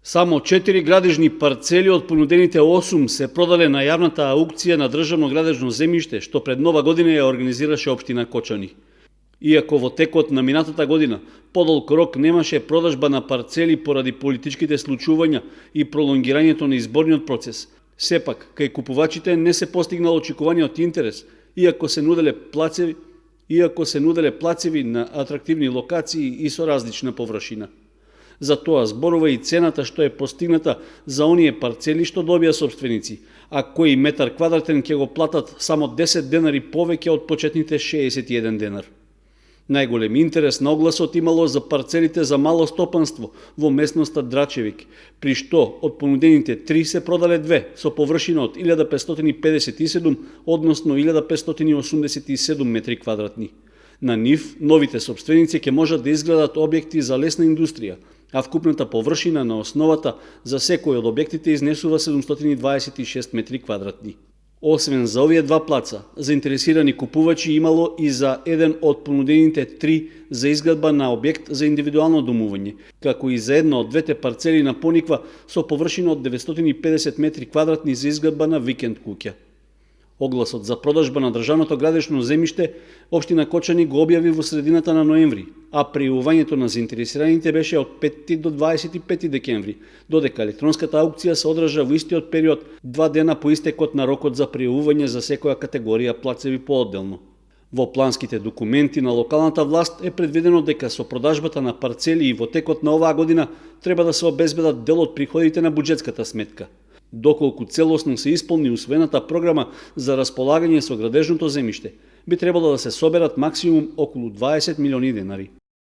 Само 4 градежни парцели од понудените 8 се продале на јавната аукција на државно градежно земјиште, што пред нова година ја организираше општина Кочани. Иако во текот на минатата година подолг рок немаше продажба на парцели поради политичките случувања и пролонгирањето на изборниот процес, сепак кај купувачите не се постигнал очекуваниот интерес, иако се нуделе плацеви на атрактивни локации и со различна површина. За тоа зборува и цената што е постигната за оние парцели што добија собственици, а кои метар квадратен ќе го платат само 10 денари повеќе од почетните 61 денар. Најголем интерес на огласот имало за парцелите за мало стопанство во местноста Драчевик, при што од понудените 3 се продале 2 со површина од 1557, односно 1587 метри квадратни. На нив, новите собственици ќе можат да изградат објекти за лесна индустрија, а вкупната површина на основата за секој од објектите изнесува 726 метри квадратни. Освен за овие два плаца, заинтересирани купувачи имало и за еден од понудените 3 за изградба на објект за индивидуално домување, како и за една од двете парцели на Пониква со површина од 950 метри квадратни за изградба на викенд куќа. Огласот за продажба на државното градежно земјиште општина Кочани го објави во средината на ноември, а пријавувањето на заинтересираните беше од 5 до 25 декември, додека електронската аукција се одржа во истиот период 2 дена по истекот на рокот за пријавување за секоја категорија плацеви поодделно. Во планските документи на локалната власт е предвидено дека со продажбата на парцели и во текот на оваа година треба да се обезбедат дел од приходите на буџетската сметка. Доколку целосно се исполни усвоената програма за располагање со градежното земјиште, би требало да се соберат максимум околу 20 милиони денари.